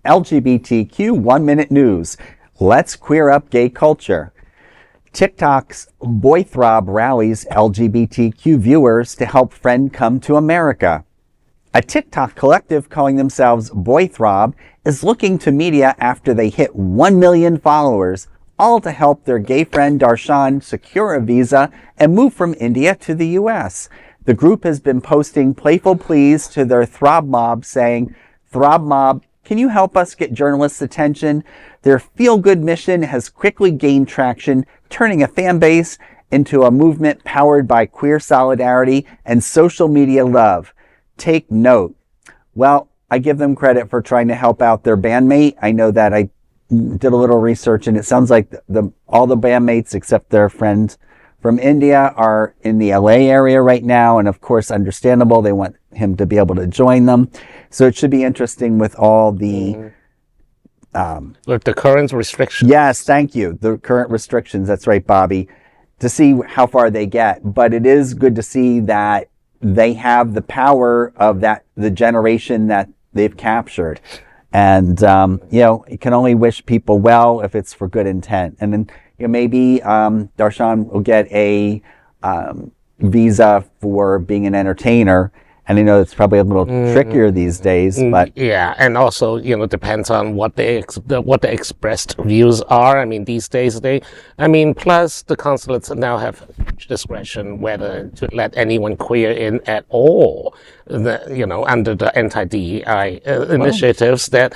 LGBTQ 1-Minute News. Let's queer up gay culture. TikTok's Boy Throb rallies LGBTQ viewers to help friend come to America. A TikTok collective calling themselves Boy Throb is looking to media after they hit 1 million followers, all to help their gay friend Darshan secure a visa and move from India to the US. The group has been posting playful pleas to their Throb mob saying, "Throb mob, can you help us get journalists' attention?" Their feel-good mission has quickly gained traction, turning a fan base into a movement powered by queer solidarity and social media love. Take note. Well, I give them credit for trying to help out their bandmate. I know that I did a little research, and it sounds like all the bandmates except their friend from India are in the LA area right now, and of course, understandable. They want him to be able to join them. So it should be interesting with all the with the current restrictions. Yes, thank you. The current restrictions. That's right, Bobby. To see how far they get, but it is good to see that they have the power of the generation that they've captured. And, you can only wish people well if it's for good intent. And then, maybe Darshan will get a visa for being an entertainer. And I know it's probably a little trickier these days, but yeah, and also depends on what the expressed views are. I mean, these days plus the consulates now have discretion whether to let anyone queer in at all. Under the anti-DEI initiatives that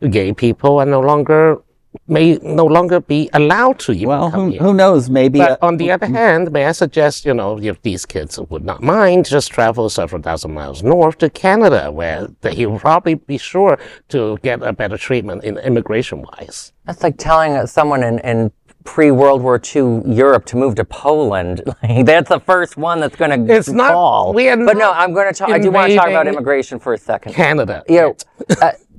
gay people are may no longer be allowed to even come here. Who knows? Maybe. But on the other hand, may I suggest, if these kids would not mind, just travel several thousand miles north to Canada, where they will probably be sure to get a better treatment in immigration-wise. That's like telling someone in pre-World War II Europe to move to Poland. That's the first one that's going to fall. But no, I'm going to talk. I do want to talk about immigration for a second. Canada.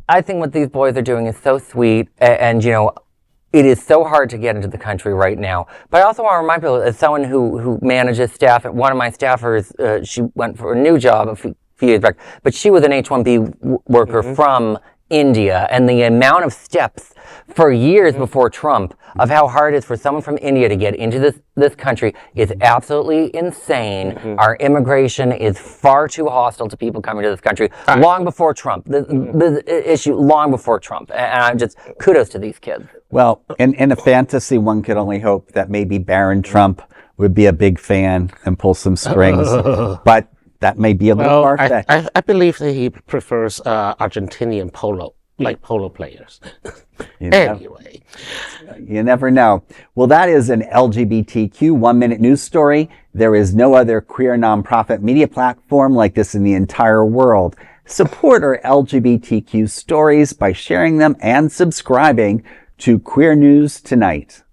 I think what these boys are doing is so sweet, and it is so hard to get into the country right now. But I also want to remind people, as someone who manages staff, one of my staffers, she went for a new job a few years back, but she was an H-1B worker from India, and the amount of steps for years before Trump of how hard it is for someone from India to get into this country is absolutely insane. Our immigration is far too hostile to people coming to this country long before Trump. The issue long before Trump, and I'm just kudos to these kids. Well, in a fantasy, one could only hope that maybe Baron Trump would be a big fan and pull some strings, but that may be a little far-fetched. I believe that he prefers Argentinian polo players. Anyway. You never know. Well, that is an LGBTQ 1-Minute News story. There is no other queer nonprofit media platform like this in the entire world. Support our LGBTQ stories by sharing them and subscribing to Queer News Tonight.